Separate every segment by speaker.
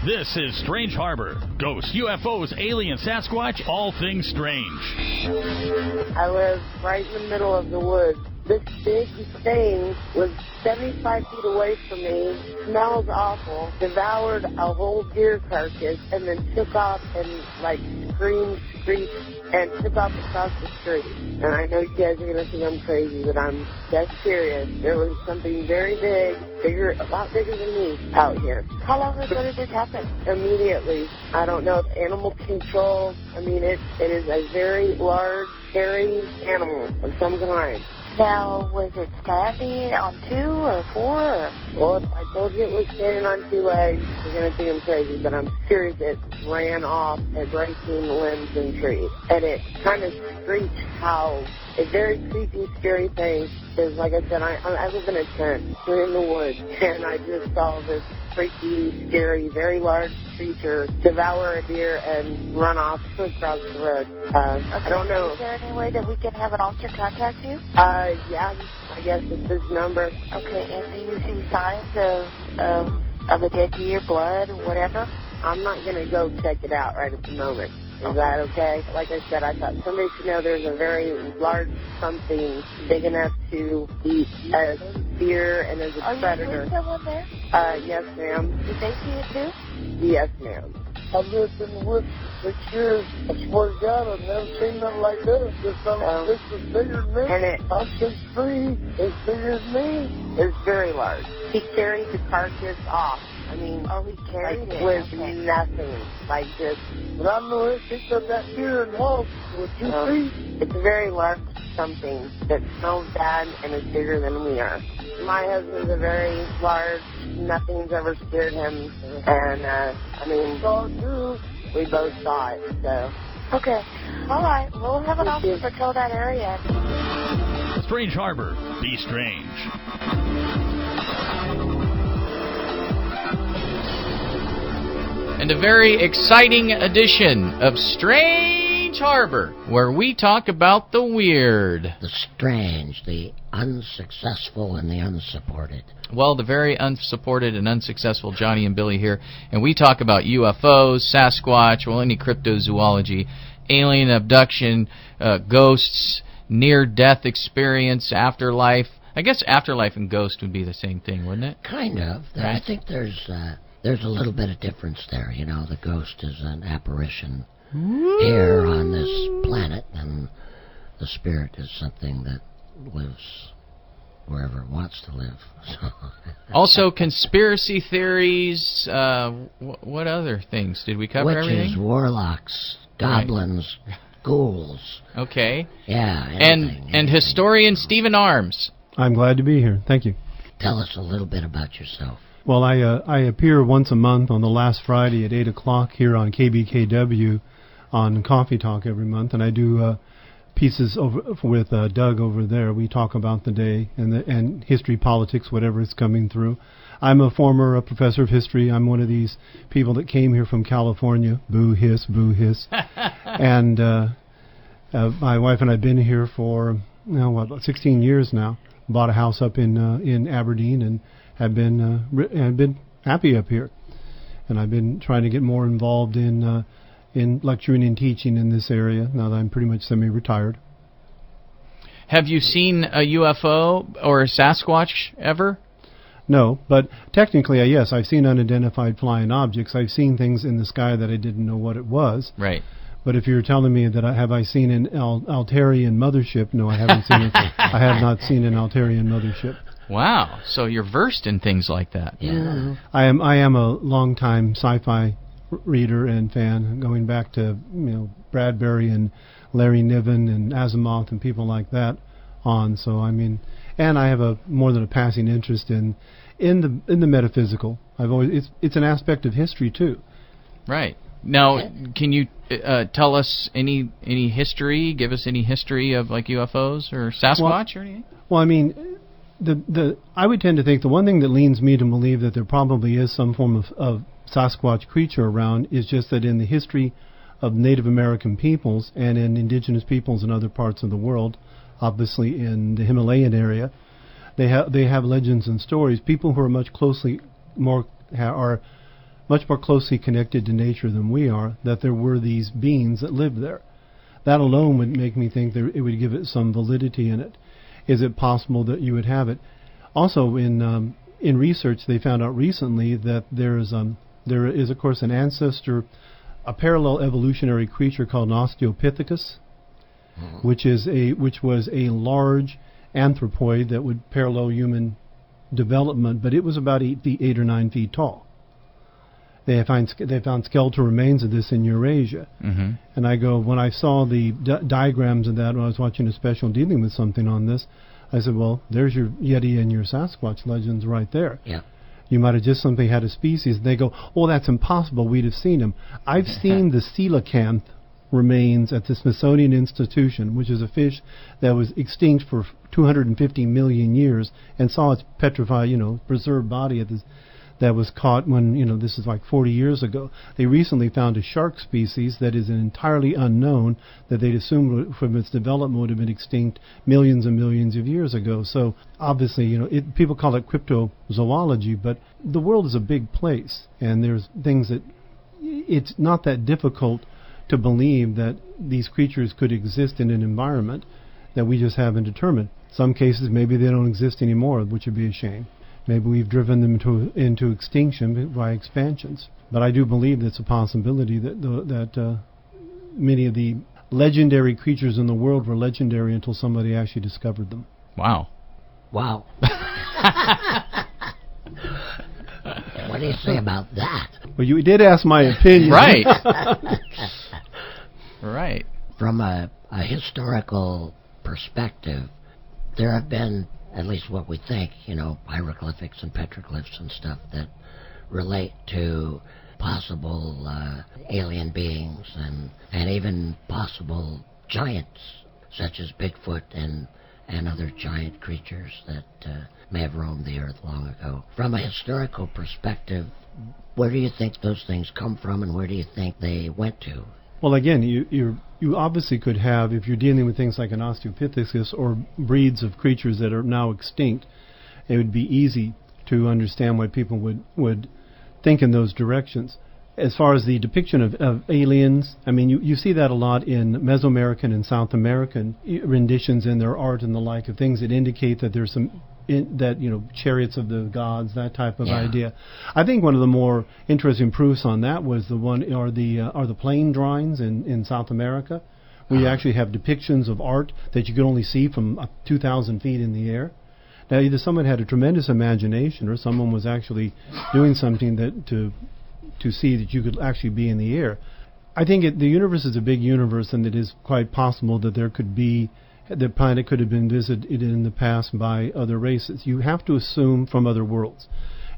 Speaker 1: This is Strange Harbor. Ghosts, UFOs, aliens, Sasquatch, all things strange.
Speaker 2: I live right in the middle of the woods. This big thing was 75 feet away from me, smells awful, devoured a whole deer carcass, and then took off and, screamed, screeched, and took off across the street. And I know you guys are going to think I'm crazy, but I'm dead serious. There was something very big, a lot bigger than me, out here.
Speaker 3: How long ago did this happen?
Speaker 2: Immediately. I don't know if animal control, it is a very large, hairy animal of some kind.
Speaker 3: Now, was it standing on 2 or 4? Or?
Speaker 2: Well, if I told you it was standing on 2 legs, you're going to think I'm crazy, but I'm serious. It ran off at breaking limbs and trees. And it kind of screeched how a very creepy, scary thing is, like I said, I live in a tent. We're in the woods, and I just saw this freaky, scary, very large creature devour a deer and run off across the road. I don't know.
Speaker 3: Is there any way that we can have an officer contact you?
Speaker 2: Yeah, I guess it's this number.
Speaker 3: Okay, and do you see signs of a dead deer, blood, whatever?
Speaker 2: I'm not going to go check it out right at the moment. Is that okay? Like I said, I thought somebody should know there's a very large something big enough to eat a deer and as a predator.
Speaker 3: Are you with someone there?
Speaker 2: Yes, ma'am.
Speaker 3: Did they see it too?
Speaker 2: Yes, ma'am.
Speaker 4: I've lived in the woods for 6 years. I swear to God, I've never seen nothing like this. This is bigger than me.
Speaker 2: And it,
Speaker 4: I'm 6'3", it's bigger than me.
Speaker 2: It's very large. He carried the carcass off.
Speaker 3: He carried it
Speaker 2: with nothing, just.
Speaker 4: But I know it picked up that deer and walked with 2 feet.
Speaker 2: It's a very large something that smells bad and is bigger than we are. My husband's a very large, nothing's ever scared him, and, we both saw it, so.
Speaker 3: Okay. All right. We'll have an officer patrol that area.
Speaker 1: Strange Harbor. Be strange.
Speaker 5: And a very exciting edition of Strange Harbor, where we talk about the weird.
Speaker 6: The strange, the unsuccessful, and the unsupported.
Speaker 5: Well, the very unsupported and unsuccessful Johnny and Billy here, and we talk about UFOs, Sasquatch, any cryptozoology, alien abduction, ghosts, near-death experience, afterlife. I guess afterlife and ghost would be the same thing, wouldn't it?
Speaker 6: Kind of.
Speaker 5: Right.
Speaker 6: I think there's a little bit of difference there. The ghost is an apparition here on this planet, and the spirit is something that lives wherever it wants to live. So.
Speaker 5: Also, conspiracy theories. What other things? Did we cover
Speaker 6: Witches,
Speaker 5: everything?
Speaker 6: Warlocks, goblins, ghouls.
Speaker 5: Okay.
Speaker 6: Yeah.
Speaker 5: And historian Stephen Arms.
Speaker 7: I'm glad to be here. Thank you.
Speaker 6: Tell us a little bit about yourself.
Speaker 7: Well, I appear once a month on the last Friday at 8 o'clock here on KBKW on Coffee Talk every month, and I do pieces with Doug over there. We talk about the day and history, politics, whatever is coming through. I'm a former professor of history. I'm one of these people that came here from California. Boo hiss, boo hiss. And my wife and I have been here for 16 years now. Bought a house up in Aberdeen and have been happy up here, and I've been trying to get more involved in lecturing and teaching in this area now that I'm pretty much semi-retired.
Speaker 5: Have you seen a UFO or a Sasquatch ever?
Speaker 7: No, but technically, yes, I've seen unidentified flying objects. I've seen things in the sky that I didn't know what it was.
Speaker 5: Right.
Speaker 7: But if you're telling me that have I seen an Altarian mothership, no, I haven't seen it. I have not seen an Altarian mothership.
Speaker 5: Wow, so you're versed in things like that.
Speaker 6: Yeah.
Speaker 7: I am a longtime sci-fi reader and fan, going back to Bradbury and Larry Niven and Asimov and people like that on. So and I have more than a passing interest in the metaphysical. It's an aspect of history too. Right.
Speaker 5: Now, can you tell us any history? Give us any history of UFOs or Sasquatch or anything?
Speaker 7: Well, I would tend to think the one thing that leads me to believe that there probably is some form of Sasquatch creature around is just that in the history of Native American peoples and in indigenous peoples in other parts of the world, obviously in the Himalayan area, they have legends and stories. People who are much are much more closely connected to nature than we are, that there were these beings that lived there. That alone would make me think it would give it some validity in it. Is it possible that you would have it? Also, in research, they found out recently that there is, of course, an ancestor, a parallel evolutionary creature called an Australopithecus, which was a large anthropoid that would parallel human development, but it was about 8 or 9 feet tall. They found skeletal remains of this in Eurasia.
Speaker 5: Mm-hmm.
Speaker 7: And I go, when I saw the diagrams of that when I was watching a special dealing with something on this, I said, well, there's your Yeti and your Sasquatch legends right there.
Speaker 6: Yeah.
Speaker 7: You might have just simply had a species. And they go, oh, that's impossible. We'd have seen them. I've seen the coelacanth remains at the Smithsonian Institution, which is a fish that was extinct for 250 million years, and saw its petrified, preserved body that was caught when, this is like 40 years ago. They recently found a shark species that is entirely unknown, that they'd assumed from its development would have been extinct millions and millions of years ago. So obviously, people call it cryptozoology, but the world is a big place, and there's things that it's not that difficult to believe that these creatures could exist in an environment that we just haven't determined. Some cases, maybe they don't exist anymore, which would be a shame. Maybe we've driven them into extinction by expansions. But I do believe it's a possibility that many of the legendary creatures in the world were legendary until somebody actually discovered them.
Speaker 5: Wow.
Speaker 6: Wow. What do you say about that?
Speaker 7: Well, you did ask my opinion.
Speaker 5: Right. Right.
Speaker 6: From a historical perspective, there have been, at least what we think, hieroglyphics and petroglyphs and stuff that relate to possible alien beings and even possible giants, such as Bigfoot and other giant creatures that may have roamed the earth long ago. From a historical perspective, where do you think those things come from, and where do you think they went to?
Speaker 7: Well, again, you obviously could have, if you're dealing with things like an Australopithecus or breeds of creatures that are now extinct, it would be easy to understand why people would think in those directions. As far as the depiction of aliens, I mean, you see that a lot in Mesoamerican and South American renditions in their art and the like, of things that indicate that there's some chariots of the gods, that type of idea. I think one of the more interesting proofs on that was the plane drawings in South America, where you actually have depictions of art that you could only see from 2,000 feet in the air. Now, either someone had a tremendous imagination, or someone was actually doing something to see that you could actually be in the air. I think the universe is a big universe, and it is quite possible that the planet could have been visited in the past by other races. You have to assume from other worlds.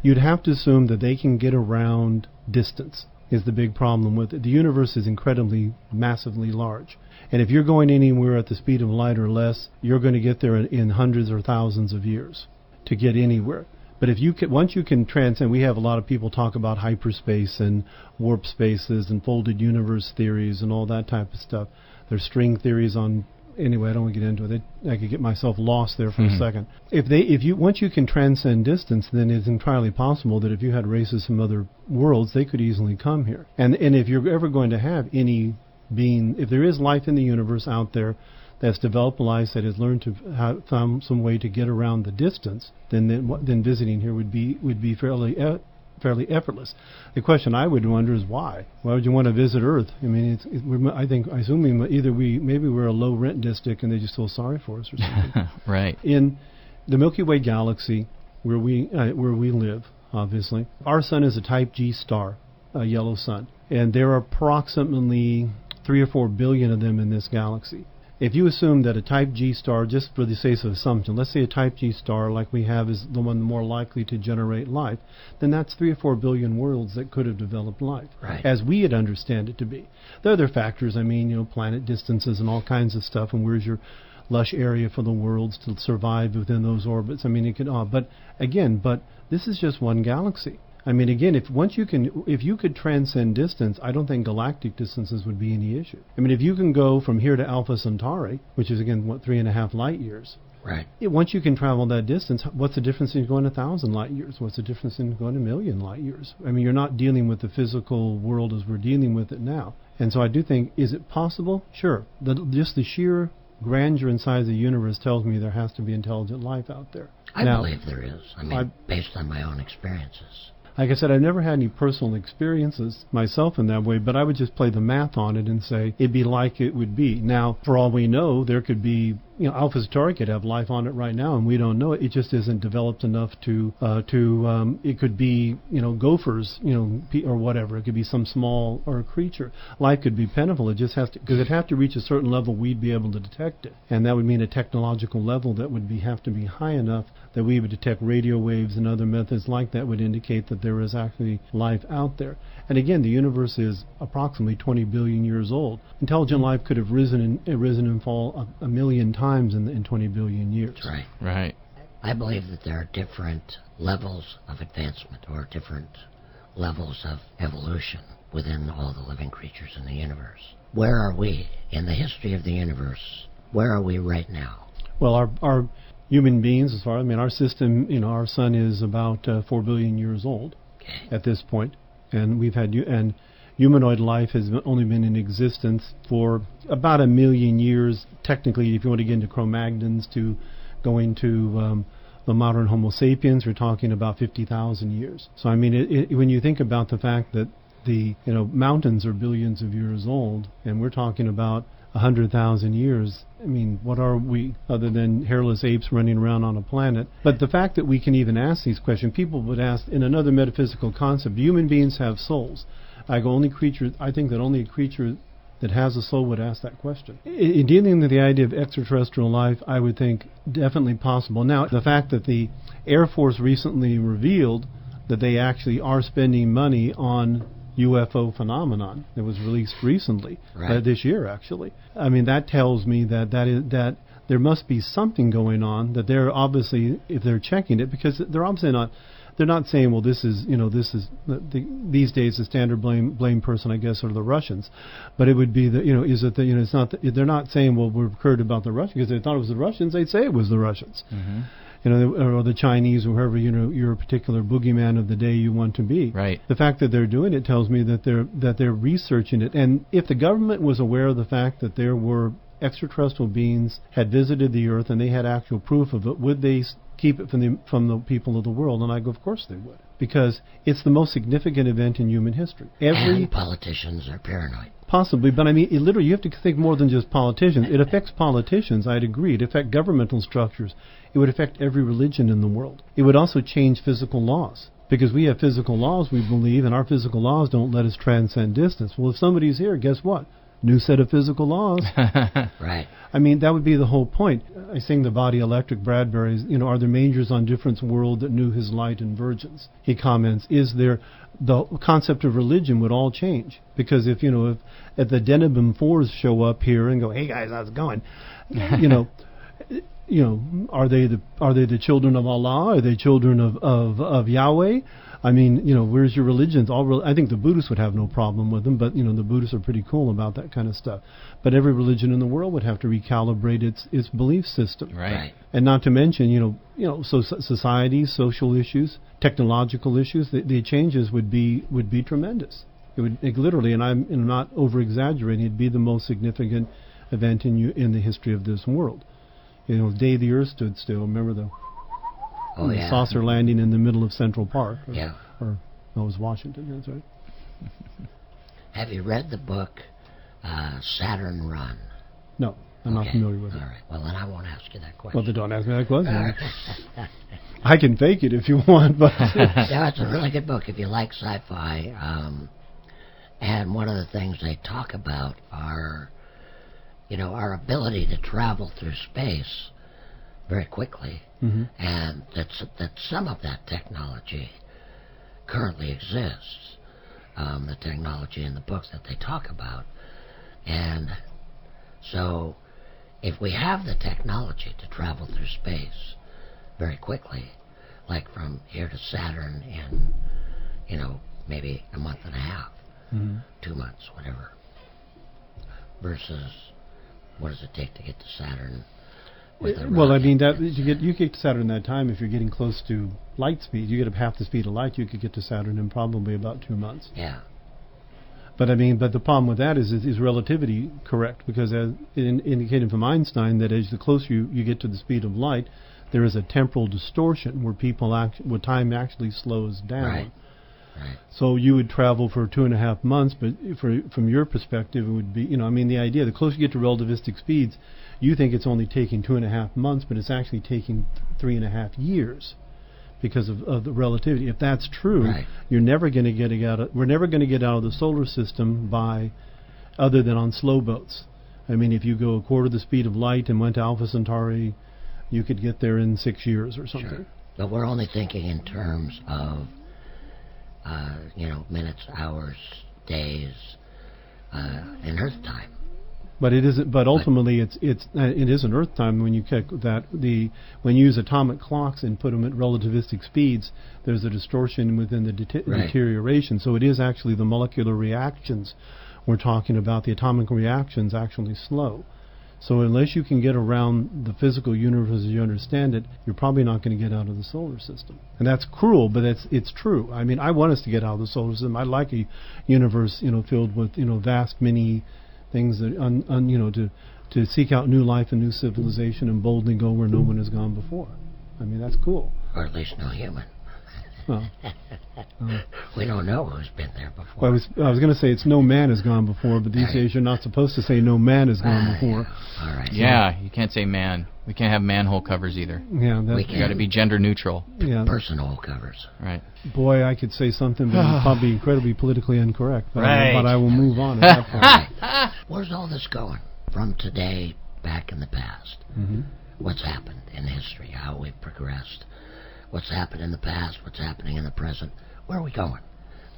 Speaker 7: You'd have to assume that they can get around distance, is the big problem with it. The universe is incredibly, massively large. And if you're going anywhere at the speed of light or less, you're going to get there in hundreds or thousands of years to get anywhere. But once you can transcend, we have a lot of people talk about hyperspace and warp spaces and folded universe theories and all that type of stuff. There's string theories on. Anyway, I don't want to get into it. I could get myself lost there for a second. Once you can transcend distance, then it's entirely possible that if you had races from other worlds, they could easily come here. And if you're ever going to have any being, if there is life in the universe out there that's developed life that has learned to have found some way to get around the distance, then visiting here would be fairly effortless. The question I would wonder is why? Why would you want to visit Earth? I mean, I assume maybe we're a low rent district and they just feel sorry for us or something.
Speaker 5: Right.
Speaker 7: In the Milky Way galaxy, where we live, obviously, our sun is a Type G star, a yellow sun, and there are approximately 3 or 4 billion of them in this galaxy. If you assume that a Type G star, just for the sake of assumption, let's say a Type G star like we have is the one more likely to generate life, then that's 3 or 4 billion worlds that could have developed life, as we would understand it to be. There are other factors, planet distances and all kinds of stuff, and where's your lush area for the worlds to survive within those orbits. I mean, it could, but this is just one galaxy. I mean, again, if you could transcend distance, I don't think galactic distances would be any issue. I mean, if you can go from here to Alpha Centauri, which is again 3.5 light years,
Speaker 6: Right.
Speaker 7: Once you can travel that distance, what's the difference in going 1,000 light years? What's the difference in going 1,000,000 light years? I mean, you're not dealing with the physical world as we're dealing with it now. And so I do think, is it possible? Sure. Just the sheer grandeur and size of the universe tells me there has to be intelligent life out there.
Speaker 6: I believe there is. I mean, based on my own experiences.
Speaker 7: Like I said, I've never had any personal experiences myself in that way, but I would just play the math on it and say it'd be like it would be. Now, for all we know, there could be, Alpha Centauri could have life on it right now, and we don't know it. It just isn't developed enough it could be, gophers, or whatever. It could be some small or creature. Life could be plentiful. It just has to, because it'd have to reach a certain level we'd be able to detect it. And that would mean a technological level that would have to be high enough that we would detect radio waves and other methods like that would indicate that there is actually life out there. And again, the universe is approximately 20 billion years old. Intelligent life could have risen and fall a million times in 20 billion years.
Speaker 6: That's right.
Speaker 5: Right.
Speaker 6: I believe that there are different levels of advancement or different levels of evolution within all the living creatures in the universe. Where are we in the history of the universe? Where are we right now?
Speaker 7: Well, our human beings, our system, our sun is about 4 billion years old at this point, and and humanoid life has only been in existence for about 1 million years. Technically, if you want to get into Cro-Magnons to going to the modern Homo sapiens, we're talking about 50,000 years. So, when you think about the fact that the mountains are billions of years old, and we're talking about 100,000 years. What are we other than hairless apes running around on a planet? But the fact that we can even ask these questions, people would ask in another metaphysical concept, do human beings have souls? I think that only a creature that has a soul would ask that question. In dealing with the idea of extraterrestrial life, I would think definitely possible. Now, the fact that the Air Force recently revealed that they actually are spending money on UFO phenomenon that was released recently, this year actually. That tells me that there must be something going on, that they're obviously, if they're checking it, because they're obviously not saying, well, this is these days the standard blame person, I guess, are the Russians, but it would be it's not they're not saying, well, we're worried about the Russians, because they thought it was the Russians, they'd say it was the Russians. Mm-hmm. Or the Chinese, or whoever your particular boogeyman of the day you want to be.
Speaker 5: Right.
Speaker 7: The fact that they're doing it tells me that they're researching it. And if the government was aware of the fact that there were extraterrestrial beings had visited the Earth and they had actual proof of it, would they keep it from the people of the world? And I go, of course they would, because it's the most significant event in human history.
Speaker 6: And politicians are paranoid.
Speaker 7: Possibly, but literally, you have to think more than just politicians. It affects politicians, I'd agree. It affects governmental structures. It would affect every religion in the world. It would also change physical laws, because we have physical laws, we believe, and our physical laws don't let us transcend distance. Well, if somebody's here, guess what? New set of physical laws.
Speaker 6: Right.
Speaker 7: That would be the whole point. I sing the Body Electric Bradbury's, are there mangers on different world that knew his light and virgins? He comments, the concept of religion would all change, because if the Denebim 4s show up here and go, hey guys, how's it going? Are they the children of Allah? Are they children of Yahweh? Where's your religions? I think the Buddhists would have no problem with them, but the Buddhists are pretty cool about that kind of stuff. But every religion in the world would have to recalibrate its belief system.
Speaker 5: Right.
Speaker 7: And not to mention, so society, social issues, technological issues. The changes would be tremendous. It would literally, and I'm not over exaggerating, it'd be the most significant event in the history of this world. The day the Earth stood still. Remember the saucer landing in the middle of Central Park? Or that was Washington. That's right.
Speaker 6: Have you read the book Saturn Run?
Speaker 7: No, I'm not familiar with it.
Speaker 6: All right. Well, then I won't ask you that question.
Speaker 7: Well, then don't ask me that question. I can fake it if you want, but
Speaker 6: yeah, it's a really good book if you like sci-fi. And one of the things they talk about are, our ability to travel through space very quickly, and that some of that technology currently exists. The technology in the books that they talk about, and so if we have the technology to travel through space very quickly, like from here to Saturn in maybe a month and a half, 2 months, whatever, versus what does it take to get to Saturn with a
Speaker 7: well, I
Speaker 6: rocket.
Speaker 7: mean, that you get to Saturn that time if you're getting close to light speed. You get up half the speed of light, you could get to Saturn in probably about 2 months.
Speaker 6: Yeah.
Speaker 7: But I mean, but the problem with that is relativity correct? Because as indicated from Einstein, that as the closer you get to the speed of light, there is a temporal distortion where where time actually slows down.
Speaker 6: Right. Right.
Speaker 7: So you would travel for 2.5 months, but from your perspective, it would be, I mean, the idea, the closer you get to relativistic speeds, you think it's only taking 2.5 months, but it's actually taking 3.5 years because of the relativity. If that's true,
Speaker 6: Right.
Speaker 7: we're never going to get out of the solar system other than on slow boats. I mean, if you go a quarter the speed of light and went to Alpha Centauri, you could get there in 6 years or something.
Speaker 6: Sure. But we're only thinking in terms of, minutes, hours, days, in Earth time.
Speaker 7: But it isn't. But ultimately, it isn't Earth time when you check that when you use atomic clocks and put them at relativistic speeds, there's a distortion within the
Speaker 6: Right.
Speaker 7: deterioration. So it is actually the molecular reactions we're talking about. The atomic reactions actually slow. So unless you can get around the physical universe as you understand it, you're probably not going to get out of the solar system. And that's cruel, but it's true. I mean, I want us to get out of the solar system. I like a universe, filled with vast many things that to seek out new life and new civilization and boldly go where no one has gone before. I mean, that's cool.
Speaker 6: Or at least no human.
Speaker 7: Well,
Speaker 6: We don't know who's been there before.
Speaker 7: I was going to say it's no man has gone before, but these days you're not supposed to say no man has gone before.
Speaker 6: Yeah. All right.
Speaker 5: Yeah, you can't say man. We can't have manhole covers either.
Speaker 7: Yeah,
Speaker 6: We
Speaker 5: You got to be gender neutral.
Speaker 7: yeah.
Speaker 6: Personal covers.
Speaker 5: Right.
Speaker 7: Boy, I could say something, but it's probably incredibly politically incorrect. But,
Speaker 5: Right.
Speaker 7: but I will move on at that point.
Speaker 6: Where's all this going? From today back in the past.
Speaker 7: Mhm.
Speaker 6: What's happened in history? How we've progressed? What's happened in the past? What's happening in the present? Where are we going?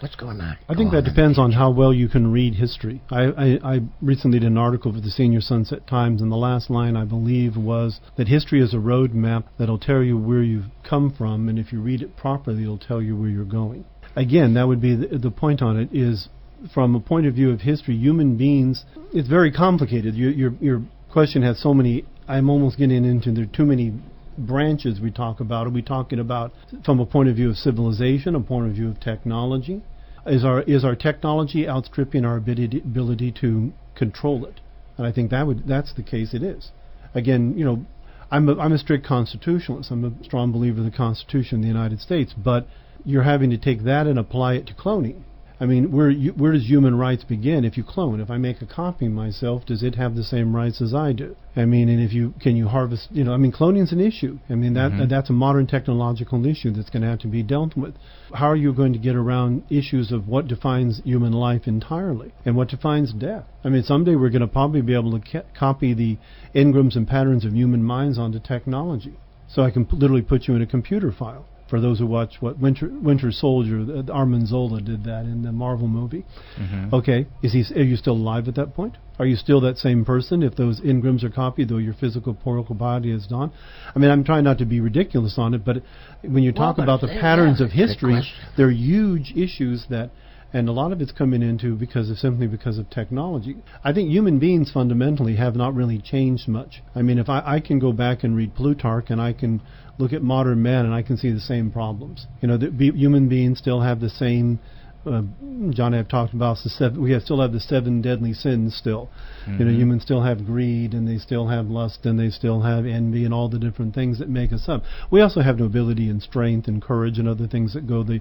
Speaker 6: What's going on?
Speaker 7: I think that depends on how well you can read history. I recently did an article for the Senior Sunset Times, and the last line, I believe, was that history is a road map that'll tell you where you've come from, and if you read it properly, it'll tell you where you're going. Again, that would be the point on it is, from a point of view of history, human beings, it's very complicated. Your question has so many, I'm almost getting into, there are too many branches we talk about. Are we talking about from a point of view of civilization, a point of view of technology? Is our technology outstripping our ability to control it? And I think that's the case. It is. Again, I'm a strict constitutionalist. I'm a strong believer in the Constitution of the United States. But you're having to take that and apply it to cloning. I mean, where does human rights begin? If you clone, if I make a copy of myself, does it have the same rights as I do? I mean, and can you harvest? Cloning's an issue. I mean, that's a modern technological issue that's going to have to be dealt with. How are you going to get around issues of what defines human life entirely and what defines death? I mean, someday we're going to probably be able to copy the engrams and patterns of human minds onto technology. So I can literally put you in a computer file. For those who watch Winter Soldier, Armin Zola did that in the Marvel movie.
Speaker 5: Mm-hmm.
Speaker 7: Okay, are you still alive at that point? Are you still that same person if those engrams are copied, though your physical corporeal body is gone? I mean, I'm trying not to be ridiculous on it, but when you talk about the patterns of history, there are huge issues that, and a lot of it's coming into simply because of technology. I think human beings fundamentally have not really changed much. I mean, if I can go back and read Plutarch and I can look at modern man and I can see the same problems. Human beings still have the same. John and I have talked about still have the 7 deadly sins still.
Speaker 5: Mm-hmm.
Speaker 7: Humans still have greed, and they still have lust, and they still have envy, and all the different things that make us up. We also have nobility and strength and courage and other things that go the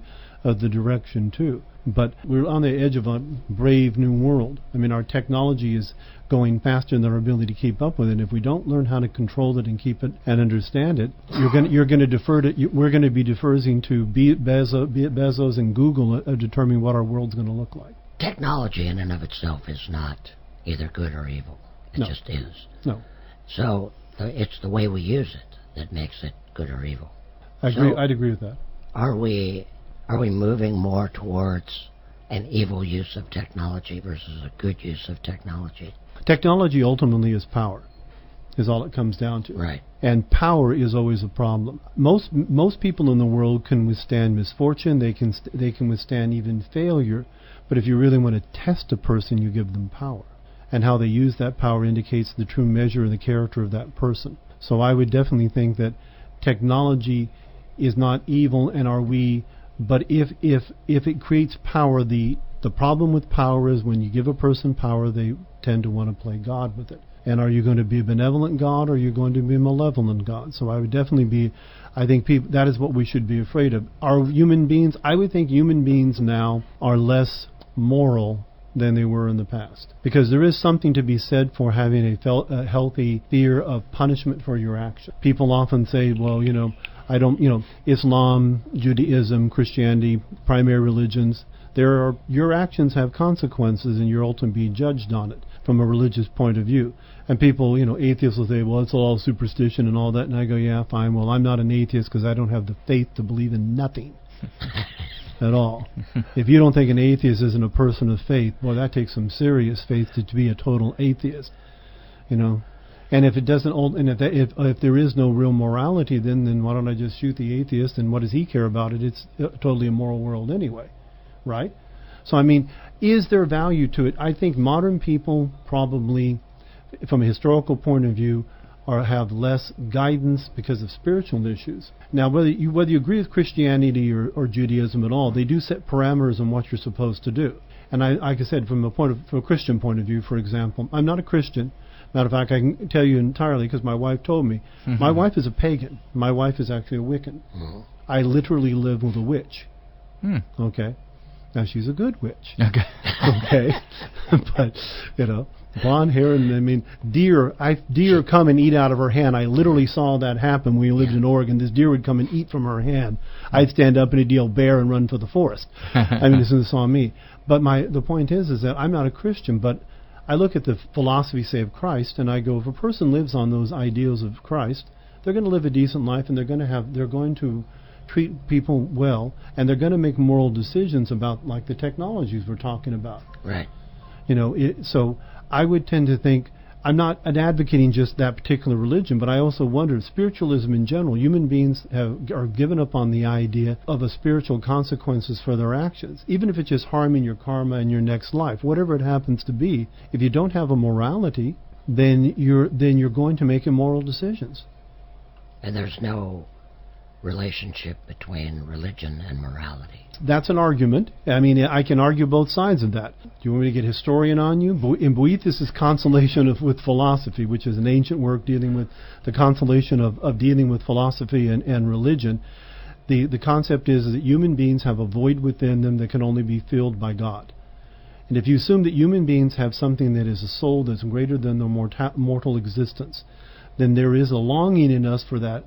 Speaker 7: direction too. But we're on the edge of a brave new world. I mean, our technology is going faster than our ability to keep up with it. If we don't learn how to control it and keep it and understand it, you're going to defer to. We're going to be deferring to Bezos and Google determining what our world's going to look like.
Speaker 6: Technology in and of itself is not either good or evil. It just is.
Speaker 7: No.
Speaker 6: So it's the way we use it that makes it good or evil.
Speaker 7: I'd agree with that.
Speaker 6: Are we moving more towards an evil use of technology versus a good use of technology?
Speaker 7: Technology ultimately is power, is all it comes down to.
Speaker 6: Right.
Speaker 7: And power is always a problem. Most people in the world can withstand misfortune. They can withstand even failure. But if you really want to test a person, you give them power. And how they use that power indicates the true measure of the character of that person. So I would definitely think that technology is not evil, and but if it creates power, the problem with power is when you give a person power, they tend to want to play God with it. And are you going to be a benevolent God, or are you going to be a malevolent God? So I would definitely I think that is what we should be afraid of. Are human beings, I would think human beings now are less moral than they were in the past. Because there is something to be said for having a healthy fear of punishment for your action. People often say, well, Islam, Judaism, Christianity, primary religions, your actions have consequences, and you're ultimately judged on it from a religious point of view. And people, atheists will say, well, it's all superstition and all that. And I go, yeah, fine. Well, I'm not an atheist because I don't have the faith to believe in nothing at all. If you don't think an atheist isn't a person of faith, boy, that takes some serious faith to be a total atheist, And if it doesn't, if there is no real morality, then why don't I just shoot the atheist? And what does he care about it? It's a totally immoral world anyway, right? So is there value to it? I think modern people probably, from a historical point of view, have less guidance because of spiritual issues. Now, whether you agree with Christianity or Judaism at all, they do set parameters on what you're supposed to do. And like I said, from a Christian point of view, for example, I'm not a Christian. Matter of fact, I can tell you entirely because my wife told me. Mm-hmm. My wife is a pagan. My wife is actually a Wiccan. Mm-hmm. I literally live with a witch. Okay. Now, she's a good witch. Okay. Okay. But, blonde hair, and deer come and eat out of her hand. I literally saw that happen when we lived in Oregon. This deer would come and eat from her hand. I'd stand up and it'd yell bear and run for the forest. This is on me. But the point is that I'm not a Christian, but I look at the philosophy, say, of Christ, and I go, if a person lives on those ideals of Christ, they're going to live a decent life, and they're going to treat people well, and they're going to make moral decisions about, like, the technologies we're talking about.
Speaker 6: Right.
Speaker 7: So I would tend to think, I'm not advocating just that particular religion, but I also wonder, spiritualism in general, human beings are given up on the idea of a spiritual consequences for their actions, even if it's just harming your karma in your next life, whatever it happens to be. If you don't have a morality, then you're going to make immoral decisions.
Speaker 6: And there's no relationship between religion and morality.
Speaker 7: That's an argument. I can argue both sides of that. Do you want me to get historian on you? In Boethus' is Consolation with Philosophy, which is an ancient work dealing with the consolation of dealing with philosophy and religion. The concept is that human beings have a void within them that can only be filled by God. And if you assume that human beings have something that is a soul that's greater than their mortal existence, then there is a longing in us for that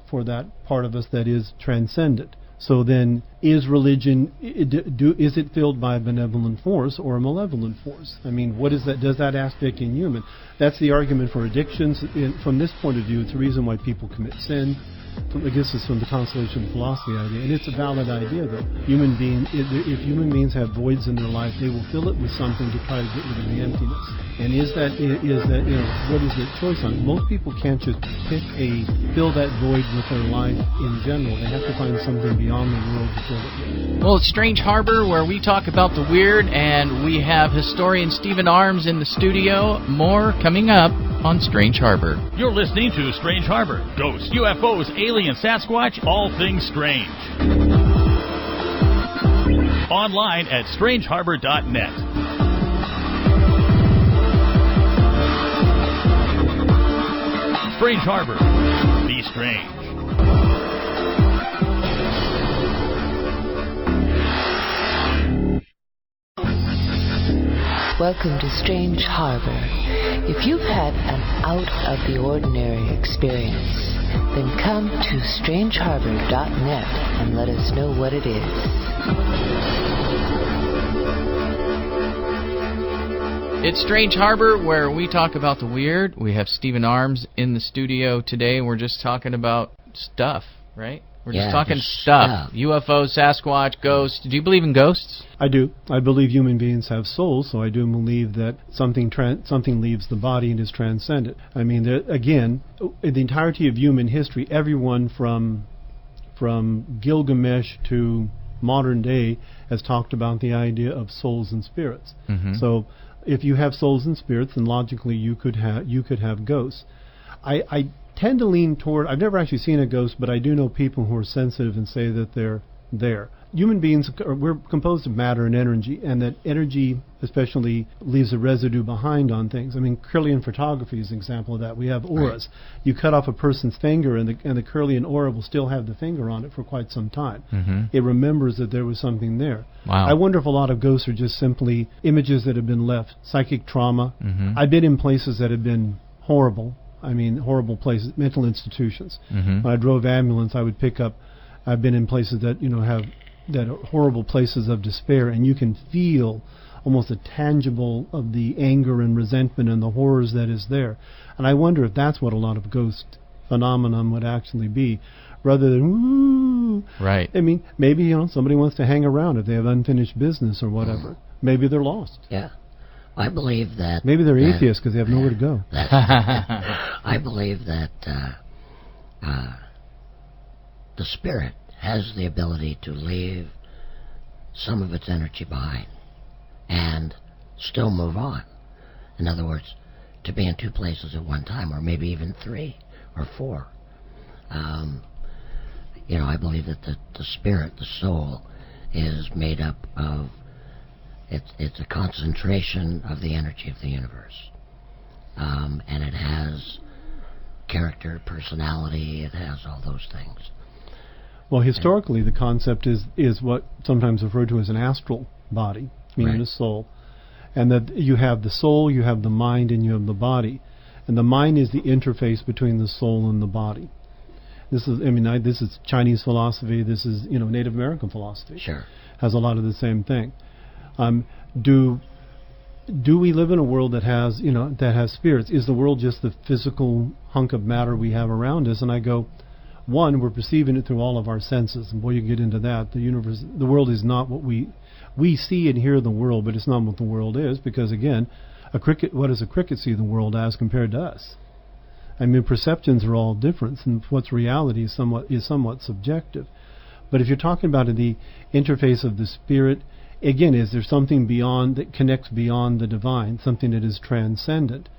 Speaker 7: part of us that is transcendent. So then, is religion, is it filled by a benevolent force or a malevolent force? What is that? Does that aspect in human? That's the argument for addictions. From this point of view, it's the reason why people commit sin. I guess it's from the consolation philosophy idea, and it's a valid idea though. If human beings have voids in their life, they will fill it with something to try to get rid of the emptiness. And is that what is the choice on? Most people can't just fill that void with their life in general. They have to find something beyond the world to fill it with.
Speaker 5: Well, it's Strange Harbor, where we talk about the weird, and we have historian Stephen Arms in the studio. More coming up on Strange Harbor.
Speaker 1: You're listening to Strange Harbor. Ghosts, UFOs, alien, Sasquatch, all things strange. Online at strangeharbor.net. Strange Harbor. Be strange.
Speaker 8: Welcome to Strange Harbor. If you've had an out-of-the-ordinary experience, then come to strangeharbor.net and let us know what it is.
Speaker 5: It's Strange Harbor, where we talk about the weird. We have Stephen Arms in the studio today. We're just talking about stuff, right? We're just talking stuff. UFOs, Sasquatch, ghosts. Do you believe in ghosts?
Speaker 7: I do. I believe human beings have souls, so I do believe that something leaves the body and is transcendent. Again, in the entirety of human history, everyone from Gilgamesh to modern day has talked about the idea of souls and spirits. Mm-hmm. So if you have souls and spirits, then logically you could have ghosts. I tend to lean toward, I've never actually seen a ghost, but I do know people who are sensitive and say that they're there. Human beings, we're composed of matter and energy, and that energy especially leaves a residue behind on things. I mean, Kirlian photography is an example of that. We have auras. Right. You cut off a person's finger, and the Kirlian aura will still have the finger on it for quite some time. Mm-hmm. It remembers that there was something there.
Speaker 5: Wow.
Speaker 7: I wonder if a lot of ghosts are just simply images that have been left, psychic trauma. Mm-hmm. I've been in places that have been horrible. I mean, horrible places, mental institutions. Mm-hmm. When I drove ambulance, I would pick up, I've been in places that, have that are horrible places of despair, and you can feel almost a tangible of the anger and resentment and the horrors that is there. And I wonder if that's what a lot of ghost phenomenon would actually be, rather than, ooh.
Speaker 5: Right.
Speaker 7: I mean, maybe, somebody wants to hang around if they have unfinished business or whatever. Maybe they're lost.
Speaker 6: Yeah. I believe that...
Speaker 7: Maybe they're atheists because they have nowhere to go.
Speaker 6: I believe that the spirit has the ability to leave some of its energy behind and still move on. In other words, to be in two places at one time, or maybe even 3 or 4. I believe that the spirit, the soul, is made up of... It's a concentration of the energy of the universe. And it has character, personality, it has all those things.
Speaker 7: Well, historically, the concept is what sometimes referred to as an astral body, meaning a soul. And that you have the soul, you have the mind, and you have the body. And the mind is the interface between the soul and the body. This is Chinese philosophy, this is, Native American philosophy.
Speaker 6: Sure.
Speaker 7: Has a lot of the same thing. Do we live in a world that has spirits? Is the world just the physical hunk of matter we have around us? And I go, one, we're perceiving it through all of our senses. And boy, you get into that. The world is not what we see and hear the world, but it's not what the world is, because again, what does a cricket see the world as compared to us? I mean, perceptions are all different, and what's reality is somewhat subjective. But if you're talking about the interface of the spirit, again, is there something beyond that connects beyond the divine, something that is transcendent?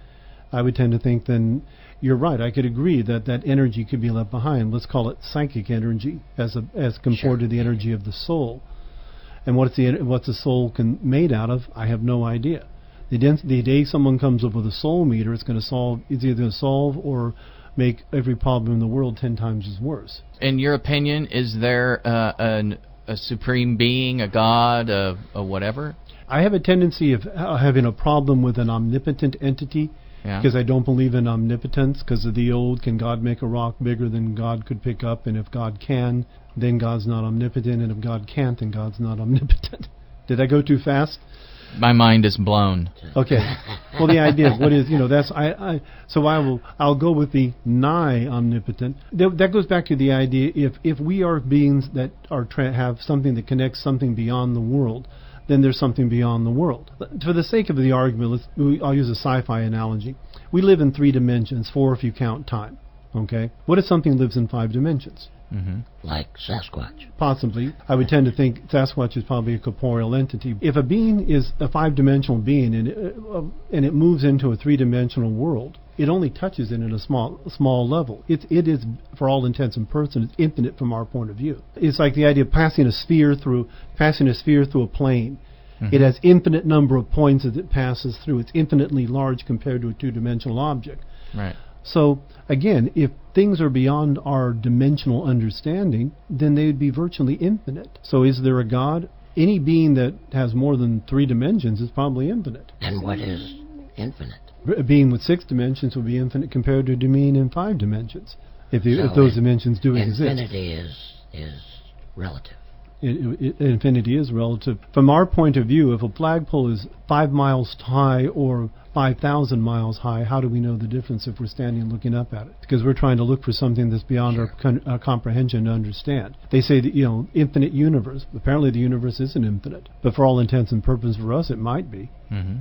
Speaker 7: I would tend to think then you're right. I could agree that energy could be left behind. Let's call it psychic energy as compared to the energy of the soul. And what's the soul made out of? I have no idea. The day someone comes up with a soul meter, it's either going to solve or make every problem in the world 10 times as worse.
Speaker 5: In your opinion, is there a supreme being, a god, a whatever?
Speaker 7: I have a tendency of having a problem with an omnipotent entity, because I don't believe in omnipotence, because of the old, can God make a rock bigger than God could pick up? And if God can, then God's not omnipotent, and if God can't, then God's not omnipotent. Did I go too fast?
Speaker 5: My mind is blown.
Speaker 7: Okay. Well, the idea of what is, I'll go with the nigh omnipotent. That goes back to the idea, if we are beings that have something that connects something beyond the world, then there's something beyond the world. For the sake of the argument, I'll use a sci-fi analogy. We live in 3 dimensions, 4 if you count time. Okay? What if something lives in 5 dimensions?
Speaker 6: Mm-hmm. Like Sasquatch.
Speaker 7: Possibly. I would tend to think Sasquatch is probably a corporeal entity. If a being is a 5-dimensional being and it moves into a 3-dimensional world, it only touches it in a small level. It is, for all intents and purposes, infinite from our point of view. It's like the idea of passing a sphere through a plane. Mm-hmm. It has infinite number of points as it passes through. It's infinitely large compared to a 2-dimensional object.
Speaker 5: Right.
Speaker 7: So, again, if things are beyond our dimensional understanding, then they would be virtually infinite. So is there a God? Any being that has more than 3 dimensions is probably infinite.
Speaker 6: And what is infinite?
Speaker 7: A being with 6 dimensions would be infinite compared to a being in 5 dimensions, if those dimensions do exist.
Speaker 6: Infinity is relative.
Speaker 7: Infinity is relative. From our point of view, if a flagpole is 5 miles high or 5,000 miles high, how do we know the difference if we're standing looking up at it? Because we're trying to look for something that's beyond our comprehension to understand. They say that, infinite universe. Apparently the universe isn't infinite. But for all intents and purposes for us, it might be.
Speaker 5: Mm-hmm.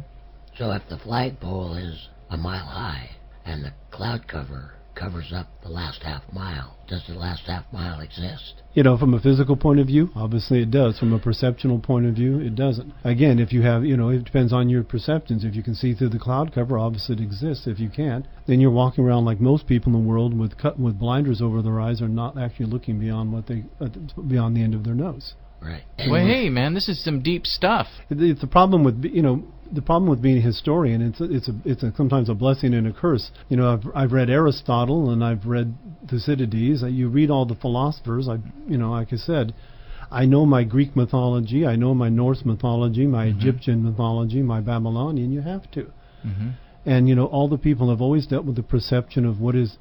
Speaker 6: So if the flagpole is a mile high and the cloud cover covers up the last half mile. Does the last half mile exist?
Speaker 7: From a physical point of view, obviously it does. From a perceptual point of view, it doesn't. Again, if you have, it depends on your perceptions. If you can see through the cloud cover, obviously it exists. If you can't, then you're walking around like most people in the world with blinders over their eyes, are not actually looking beyond beyond the end of their nose.
Speaker 6: Right.
Speaker 5: Well, hey, man, this is some deep stuff.
Speaker 7: It's the problem with the problem with being a historian. It's sometimes a blessing and a curse. I've read Aristotle and I've read Thucydides. You read all the philosophers. Like I said, I know my Greek mythology. I know my Norse mythology, my Egyptian mythology, my Babylonian. You have to.
Speaker 5: Mm-hmm.
Speaker 7: And all the people have always dealt with the perception of what is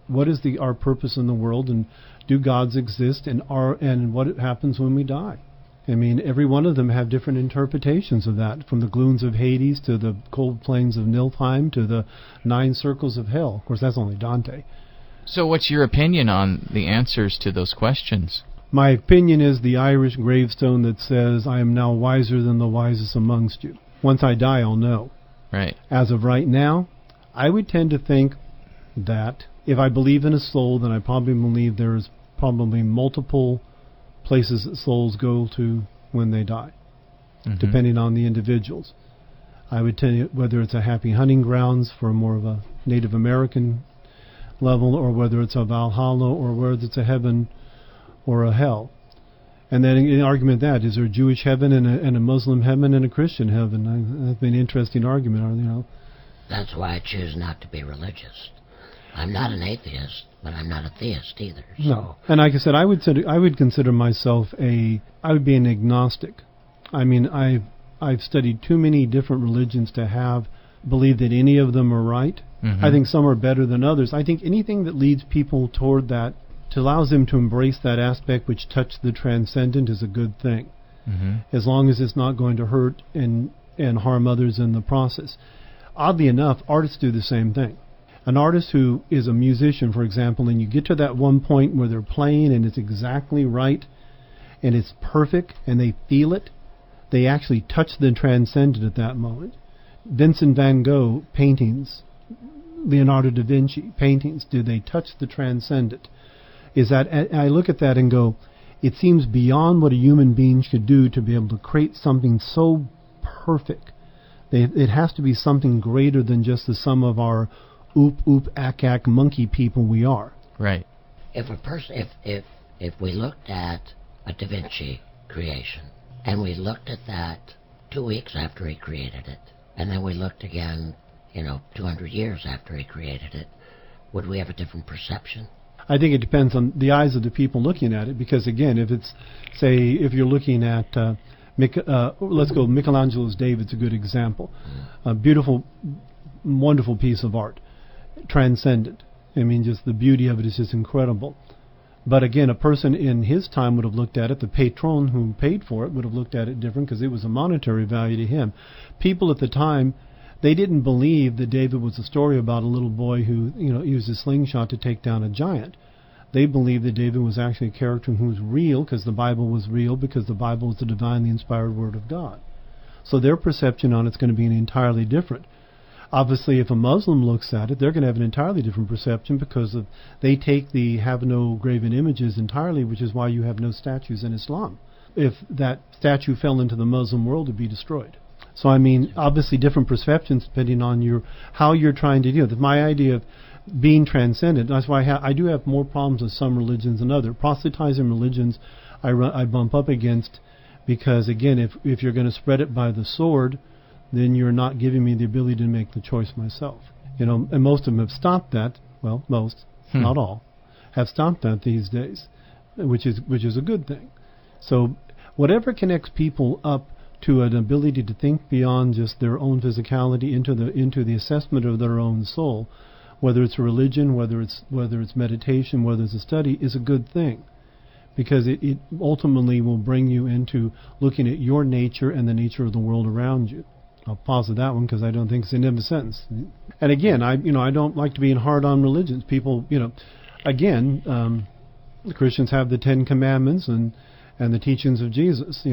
Speaker 7: our purpose in the world, and do gods exist, and what happens when we die. I mean, every one of them have different interpretations of that, from the gloons of Hades to the cold plains of Niflheim to the 9 circles of hell. Of course, that's only Dante.
Speaker 5: So what's your opinion on the answers to those questions?
Speaker 7: My opinion is the Irish gravestone that says, "I am now wiser than the wisest amongst you." Once I die, I'll know.
Speaker 5: Right.
Speaker 7: As of right now, I would tend to think that if I believe in a soul, then I probably believe there's probably multiple places that souls go to when they die, depending on the individuals. I would tell you whether it's a happy hunting grounds for more of a Native American level, or whether it's a Valhalla, or whether it's a heaven or a hell. And then an argument that, is there a Jewish heaven and a Muslim heaven and a Christian heaven? That's been an interesting argument,
Speaker 6: That's why I choose not to be religious. I'm not an atheist, but I'm not a theist either. So.
Speaker 7: No. And like I said, I would consider myself I would be an agnostic. I mean, I've studied too many different religions to believe that any of them are right. Mm-hmm. I think some are better than others. I think anything that leads people toward that, allows them to embrace that aspect which touches the transcendent, is a good thing. Mm-hmm. As long as it's not going to hurt and harm others in the process. Oddly enough, artists do the same thing. An artist who is a musician, for example, and you get to that one point where they're playing and it's exactly right and it's perfect and they feel it, they actually touch the transcendent at that moment. Vincent van Gogh paintings, Leonardo da Vinci paintings, do they touch the transcendent? I look at that and go, it seems beyond what a human being should do to be able to create something so perfect. It has to be something greater than just the sum of our ack monkey people we are.
Speaker 5: Right.
Speaker 6: If a person, if we looked at a Da Vinci creation, and we looked at that 2 weeks after he created it, and then we looked again, 200 years after he created it, would we have a different perception?
Speaker 7: I think it depends on the eyes of the people looking at it, because again, if you're looking at let's go Michelangelo's David's a good example. A beautiful, wonderful piece of art. Transcendent. I mean, just the beauty of it is just incredible. But again, a person in his time would have looked at it, the patron who paid for it would have looked at it different, because it was a monetary value to him. People at the time, they didn't believe that David was a story about a little boy who used a slingshot to take down a giant. They believed that David was actually a character who was real, because the Bible was real, because the Bible was the divinely inspired Word of God. So their perception on it's going to be entirely different. Obviously, if a Muslim looks at it, they're going to have an entirely different perception, because they take the have no graven images entirely, which is why you have no statues in Islam. If that statue fell into the Muslim world, it would be destroyed. So, I mean, obviously different perceptions depending on how you're trying to deal with it. My idea of being transcendent, that's why I do have more problems with some religions than others. Proselytizing religions I bump up against, because, again, if you're going to spread it by the sword, then you're not giving me the ability to make the choice myself. And most of them have stopped that. Well, most, not all, have stopped that these days, which is a good thing. So whatever connects people up to an ability to think beyond just their own physicality into the assessment of their own soul, whether it's a religion, whether it's meditation, whether it's a study, is a good thing. Because it ultimately will bring you into looking at your nature and the nature of the world around you. I'll pause at that one because I don't think it's the end of the sentence. And again, I don't like to be hard on religions. People, again, the Christians have the 10 Commandments and the teachings of Jesus.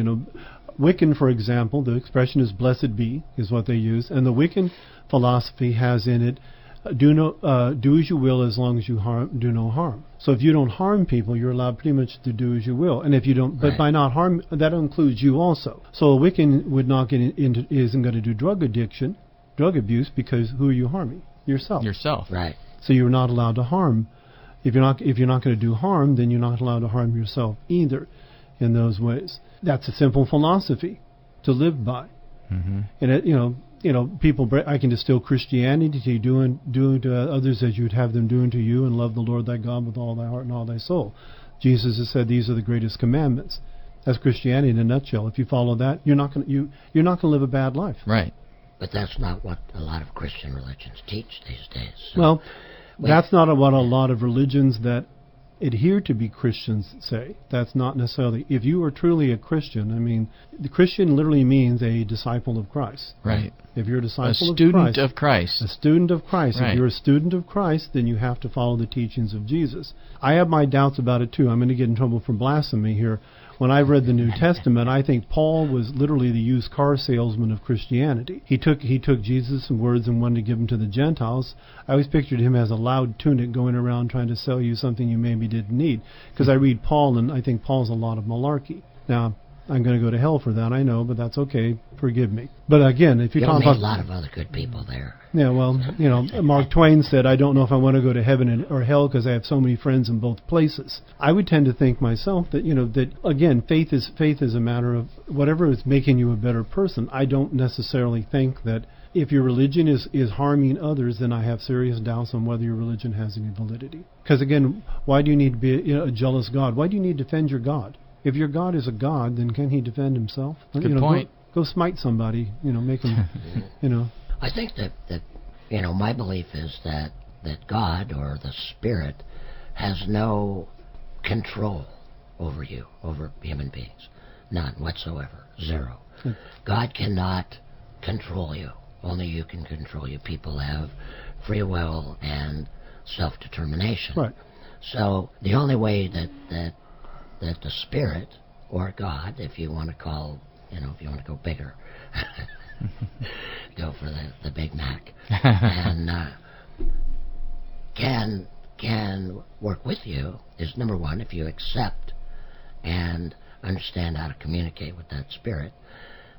Speaker 7: Wiccan, for example, the expression is "blessed be" is what they use, and the Wiccan philosophy has in it do as you will as long as you do no harm. So if you don't harm people, you're allowed pretty much to do as you will. And if you don't, but by not harm, that includes you also. So a Wiccan would not isn't going to do drug abuse, because who are you harming? Yourself.
Speaker 6: Right.
Speaker 7: So you're not allowed to harm. If you're not going to do harm, then you're not allowed to harm yourself either in those ways. That's a simple philosophy to live by. Mm-hmm. And people. I can distill Christianity to do to others as you'd have them doing to you, and love the Lord thy God with all thy heart and all thy soul. Jesus has said these are the greatest commandments. That's Christianity in a nutshell. If you follow that, you're not going to live a bad life.
Speaker 5: Right.
Speaker 6: But that's not what a lot of Christian religions teach these days. So
Speaker 7: well, that's not what a lot of religions that adhere to be Christians say. That's not necessarily. If you are truly a Christian, I mean, the Christian literally means a disciple of Christ.
Speaker 5: Right.
Speaker 7: If you're a disciple
Speaker 5: of Christ. A
Speaker 7: student of Christ.
Speaker 5: Right.
Speaker 7: If you're a student of Christ, then you have to follow the teachings of Jesus. I have my doubts about it too. I'm going to get in trouble for blasphemy here. When I read the New Testament, I think Paul was literally the used car salesman of Christianity. He took Jesus' words and wanted to give them to the Gentiles. I always pictured him as a loud tunic going around trying to sell you something you maybe didn't need. Because I read Paul, and I think Paul's a lot of malarkey. Now, I'm going to go to hell for that, I know, but that's okay. Forgive me. But again, if you're talking about
Speaker 6: a lot of other good people there.
Speaker 7: Yeah, well, Mark Twain said, I don't know if I want to go to heaven or hell because I have so many friends in both places. I would tend to think myself that, that again, faith is a matter of whatever is making you a better person. I don't necessarily think that if your religion is harming others, then I have serious doubts on whether your religion has any validity. Because again, why do you need to be a jealous God? Why do you need to defend your God? If your God is a God, then can he defend himself?
Speaker 5: Good point.
Speaker 7: Go smite somebody, make him,
Speaker 6: I think that my belief is that God or the Spirit has no control over you, over human beings. None whatsoever. Zero. God cannot control you. Only you can control you. People have free will and self-determination.
Speaker 7: Right.
Speaker 6: So the only way that the Spirit or God, if you want to call, if you want to go bigger, go for the Big Mac, and can work with you is, number one, if you accept and understand how to communicate with that Spirit,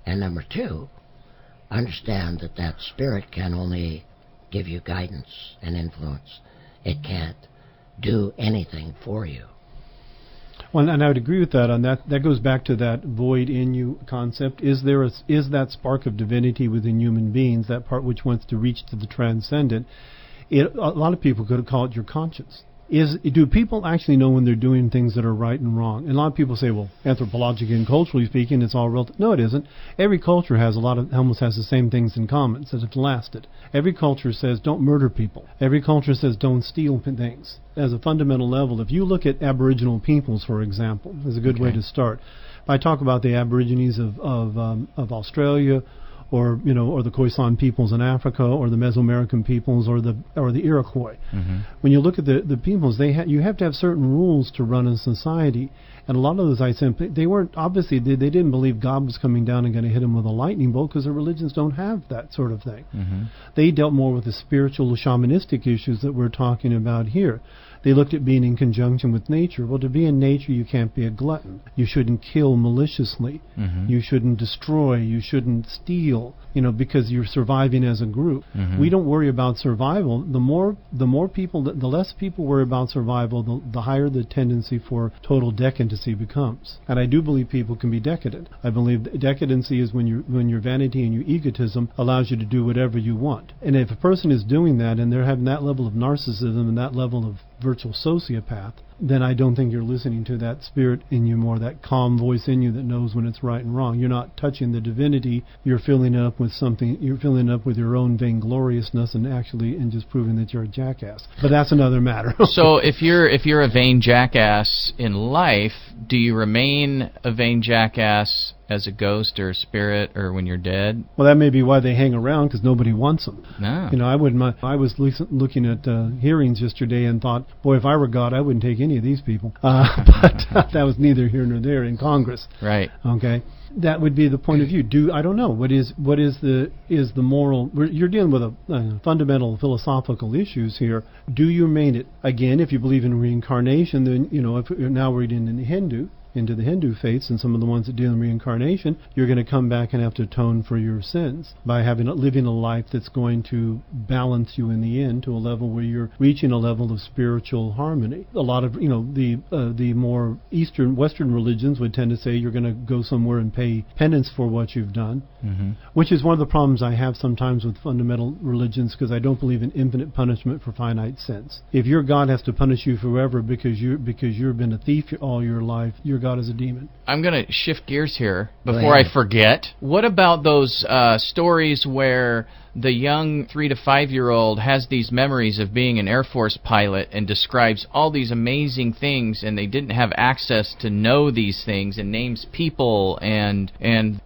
Speaker 6: and number two, understand that Spirit can only give you guidance and influence. It can't do anything for you.
Speaker 7: Well, and I would agree with that. On that goes back to that void in you concept. Is that spark of divinity within human beings, that part which wants to reach to the transcendent? A lot of people could call it your conscience. Do people actually know when they're doing things that are right and wrong? And a lot of people say, well, anthropologically and culturally speaking, it's all relative. No, it isn't. Every culture almost has the same things in common that have lasted. Every culture says don't murder people. Every culture says don't steal things. As a fundamental level, if you look at Aboriginal peoples, for example, is a good way to start. If I talk about the Aborigines of Australia, or the Khoisan peoples in Africa, or the Mesoamerican peoples, or the Iroquois. Mm-hmm. When you look at the peoples, you have to have certain rules to run a society, and a lot of those I said they weren't obviously they didn't believe God was coming down and going to hit them with a lightning bolt, because their religions don't have that sort of thing. Mm-hmm. They dealt more with the spiritual, shamanistic issues that we're talking about here. They looked at being in conjunction with nature. Well, to be in nature, you can't be a glutton. You shouldn't kill maliciously. Mm-hmm. You shouldn't destroy. You shouldn't steal, because you're surviving as a group. Mm-hmm. We don't worry about survival. The less people worry about survival, the higher the tendency for total decadency becomes. And I do believe people can be decadent. I believe decadency is when your vanity and your egotism allows you to do whatever you want. And if a person is doing that, and they're having that level of narcissism and that level of virtual sociopath, then I don't think you're listening to that spirit in you more, that calm voice in you that knows when it's right and wrong. You're not touching the divinity. You're filling it up with something. You're filling it up with your own vaingloriousness and just proving that you're a jackass. But that's another matter.
Speaker 5: So if you're a vain jackass in life, do you remain a vain jackass as a ghost or a spirit, or when you're dead?
Speaker 7: Well, that may be why they hang around, because nobody wants them.
Speaker 5: No.
Speaker 7: I was looking at hearings yesterday and thought, boy, if I were God, I wouldn't take any of these people. But that was neither here nor there in Congress.
Speaker 5: Right.
Speaker 7: Okay. that would be the point of view. I don't know. What is the moral? You're dealing with a fundamental philosophical issues here. Do you remain it? Again, if you believe in reincarnation, then if now we're into the Hindu faiths and some of the ones that deal in reincarnation, you're going to come back and have to atone for your sins by living a life that's going to balance you in the end to a level where you're reaching a level of spiritual harmony. A lot of the more Western religions would tend to say you're going to go somewhere and pay penance for what you've done, which is one of the problems I have sometimes with fundamental religions, because I don't believe in infinite punishment for finite sins. If your God has to punish you forever because you've been a thief all your life, your God is a demon.
Speaker 5: I'm going to shift gears here before I forget. What about those stories where the young 3 to 5-year-old has these memories of being an Air Force pilot and describes all these amazing things, and they didn't have access to know these things, and names people and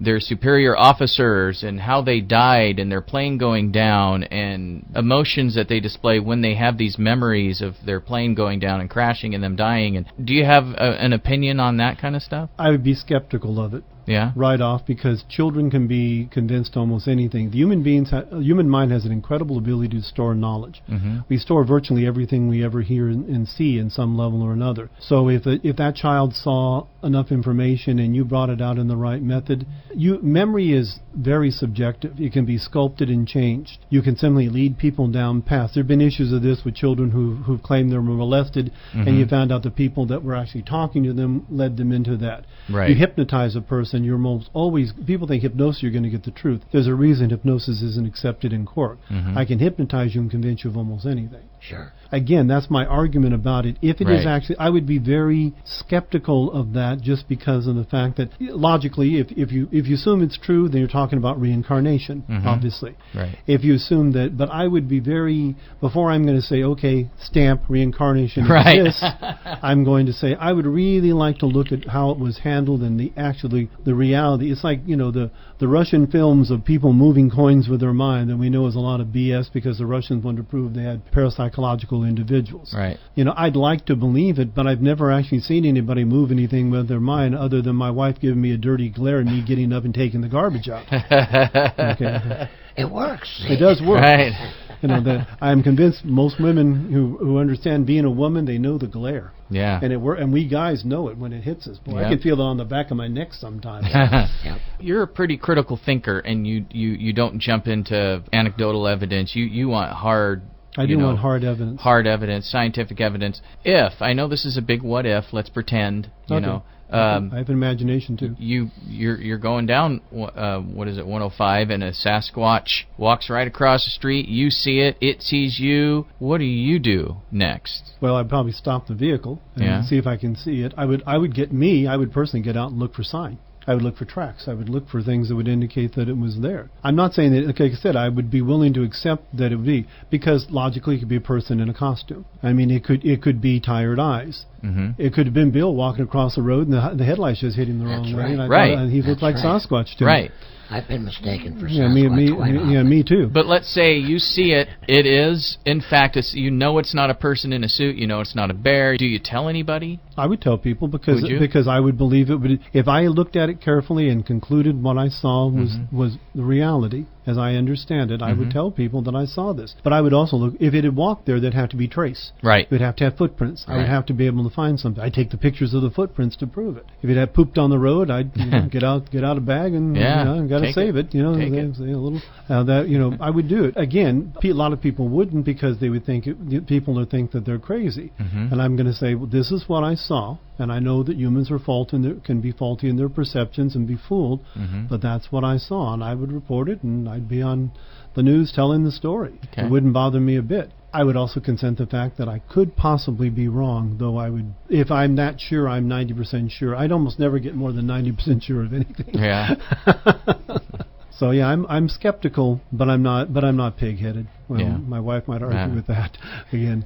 Speaker 5: their superior officers and how they died and their plane going down and emotions that they display when they have these memories of their plane going down and crashing and them dying? And do you have an opinion on that kind of stuff?
Speaker 7: I would be skeptical of it.
Speaker 5: Yeah.
Speaker 7: Right off, because children can be convinced almost anything. The human mind has an incredible ability to store knowledge. We store virtually everything we ever hear and see in some level or another. So if that child saw enough information and you brought it out in the right method, memory is very subjective. It can be sculpted and changed. You can simply lead people down paths. There have been issues of this with children who've claimed they were molested, and you found out the people that were actually talking to them led them into that.
Speaker 5: Right.
Speaker 7: You hypnotize a person, you're most always, people think hypnosis, you're going to get the truth. There's a reason hypnosis isn't accepted in court. I can hypnotize you and convince you of almost anything.
Speaker 6: Sure.
Speaker 7: Again, that's my argument about it. If it is actually, I would be very skeptical of that, just because of the fact that logically, if you assume it's true, then you're talking about reincarnation, obviously.
Speaker 5: Right.
Speaker 7: If you assume that, but I would be very, before I'm going to say, okay, stamp reincarnation exists, I'm going to say I would really like to look at how it was handled and the reality. It's like the Russian films of people moving coins with their mind that we know is a lot of BS, because the Russians wanted to prove they had parapsychological individuals.
Speaker 5: Right.
Speaker 7: I'd like to believe it, but I've never actually seen anybody move anything with their mind other than my wife giving me a dirty glare and me getting up and taking the garbage out. Okay.
Speaker 6: It works.
Speaker 7: It does work.
Speaker 5: Right.
Speaker 7: That I'm convinced most women who understand being a woman, they know the glare.
Speaker 5: Yeah.
Speaker 7: And we guys know it when it hits us. Boy, I can feel it on the back of my neck sometimes.
Speaker 5: You're a pretty critical thinker, and you don't jump into anecdotal evidence. You want hard.
Speaker 7: I do want hard evidence.
Speaker 5: Hard evidence, scientific evidence. I know this is a big what if, let's pretend, I
Speaker 7: have an imagination too.
Speaker 5: You're going down, 105, and a Sasquatch walks right across the street. You see it. It sees you. What do you do next?
Speaker 7: Well, I'd probably stop the vehicle and see if I can see it. I would personally get out and look for sign. I would look for tracks. I would look for things that would indicate that it was there. I'm not saying that, like I said, I would be willing to accept that it would be, because logically it could be a person in a costume. I mean, it could be tired eyes. It could have been Bill walking across the road and the headlights just hit him the wrong way. And he looked like Sasquatch to me.
Speaker 5: Right.
Speaker 6: I've been mistaken for Sasquatch.
Speaker 7: Me too.
Speaker 5: But let's say you see it. It is, in fact, it's not a person in a suit. It's not a bear. Do you tell anybody?
Speaker 7: I would tell people, because I would believe it. But if I looked at it carefully and concluded what I saw was the reality, as I understand it, I would tell people that I saw this. But I would also look, if it had walked there, there'd have to be trace.
Speaker 5: Right.
Speaker 7: It would have to have footprints. I would have to be able to find something. I'd take the pictures of the footprints to prove it. If it had pooped on the road, I'd get out a bag and got to save it. I would do it. Again, a lot of people wouldn't, because they would think think that they're crazy. And I'm going to say, well, this is what I saw, and I know that humans can be faulty in their perceptions and be fooled, but that's what I saw, and I would report it, and I'd be on the news telling the story.
Speaker 5: Okay.
Speaker 7: It wouldn't bother me a bit. I would also consent the fact that I could possibly be wrong, though if I'm that sure, I'm 90% sure. I'd almost never get more than 90% sure of anything.
Speaker 5: Yeah.
Speaker 7: So I'm skeptical, but I'm not pig-headed. Well, my wife might argue with that again.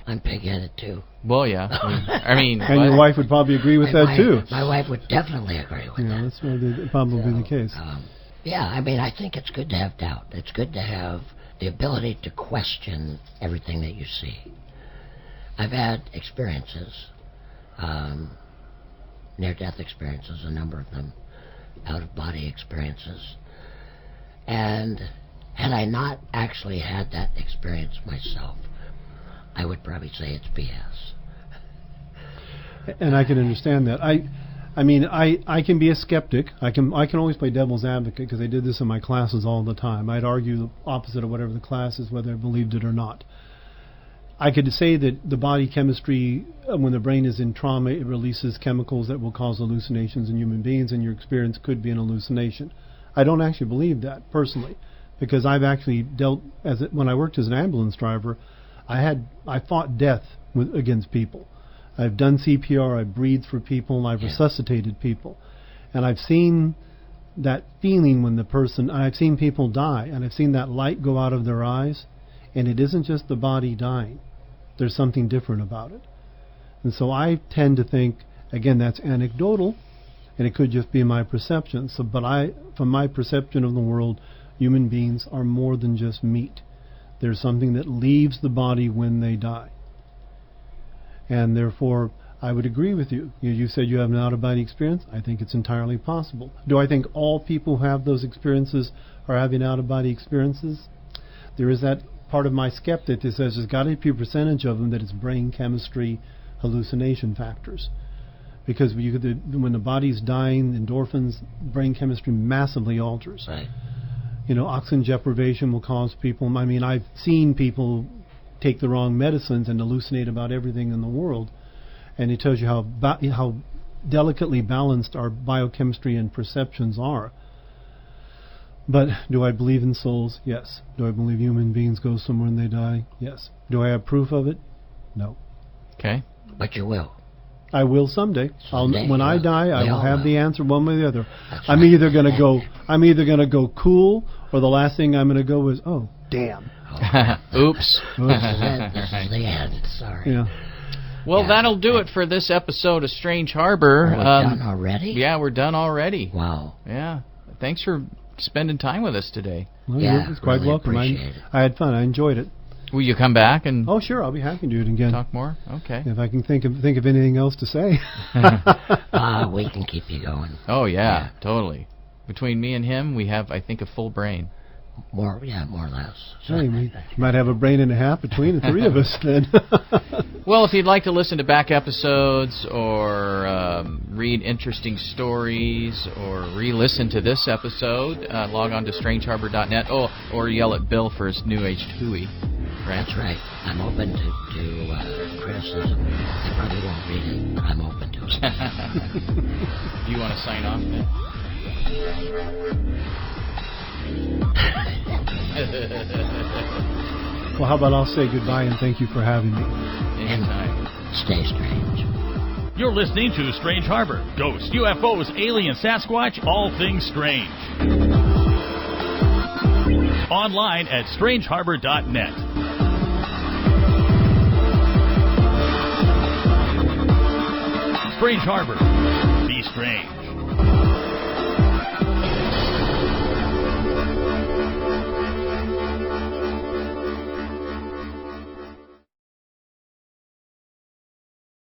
Speaker 6: I'm pig-headed too.
Speaker 5: Well, yeah. I mean,
Speaker 7: and your wife would probably agree with that too.
Speaker 6: My wife would definitely agree with that.
Speaker 7: That's probably the case.
Speaker 6: I mean, I think it's good to have doubt. It's good to have the ability to question everything that you see. I've had experiences, near-death experiences, a number of them. out-of-body experiences. And had I not actually had that experience myself, I would probably say it's BS.
Speaker 7: And I can understand that. I mean, I can be a skeptic. I can always play devil's advocate because I did this in my classes all the time. I'd argue the opposite of whatever the class is, whether I believed it or not. I could say that the body chemistry, when the brain is in trauma, it releases chemicals that will cause hallucinations in human beings, and your experience could be an hallucination. I don't actually believe that personally, because I've actually dealt when I worked as an ambulance driver, I fought death against people. I've done CPR, I've breathed for people, I've resuscitated people. And I've seen that feeling when I've seen people die, and I've seen that light go out of their eyes, and it isn't just the body dying. There's something different about it. And so I tend to think, again, that's anecdotal, and it could just be my perception. From my perception of the world, human beings are more than just meat. There's something that leaves the body when they die. And therefore, I would agree with you. You said you have an out-of-body experience. I think it's entirely possible. Do I think all people who have those experiences are having out-of-body experiences? There is that part of my skeptic that says there's got to be a percentage of them that is brain chemistry hallucination factors. Because when the body's dying, endorphins, brain chemistry massively alters.
Speaker 6: Right.
Speaker 7: Oxygen deprivation will cause people. I mean, I've seen people take the wrong medicines and hallucinate about everything in the world, and it tells you how delicately balanced our biochemistry and perceptions are. But do I believe in souls? Yes. Do I believe human beings go somewhere and they die? Yes. Do I have proof of it? No.
Speaker 5: Okay.
Speaker 6: But you will.
Speaker 7: I will someday. When I die, I will have the answer one way or the other.
Speaker 6: That's
Speaker 7: I'm
Speaker 6: right.
Speaker 7: either going to go cool, or the last thing I'm going to go is, oh, damn.
Speaker 5: Oops.
Speaker 6: This is the end. Sorry.
Speaker 7: Yeah.
Speaker 5: Well, that'll do it for this episode of Strange Harbor.
Speaker 6: We're done already?
Speaker 5: Yeah, we're done already.
Speaker 6: Wow.
Speaker 5: Yeah. Thanks for spending time with us today.
Speaker 7: Well,
Speaker 6: Yeah,
Speaker 7: it's quite
Speaker 6: really
Speaker 7: welcome.
Speaker 6: appreciate it.
Speaker 7: I had fun. I enjoyed it.
Speaker 5: Will you come back and
Speaker 7: Oh, sure. I'll be happy to do it again.
Speaker 5: talk more? Okay.
Speaker 7: If I can think of anything else to say.
Speaker 6: We can keep you going.
Speaker 5: Oh, yeah, totally. Between me and him, we have, I think, a full brain.
Speaker 6: More or less.
Speaker 7: Hey, we might have a brain and a half between the three of us then.
Speaker 5: Well, if you'd like to listen to back episodes or read interesting stories or re-listen to this episode, log on to strangeharbor.net or yell at Bill for his New Age Tui. Right?
Speaker 6: That's right. I'm open to criticism. I probably won't read it, but I'm open to it.
Speaker 5: Do you want to sign off then?
Speaker 7: Well, how about I'll say goodbye and thank you for having me.
Speaker 5: Anytime.
Speaker 6: Stay strange.
Speaker 1: You're listening to Strange Harbor. Ghosts, UFOs, alien, Sasquatch, all things strange. Online at strangeharbor.net. Strange Harbor. Be strange.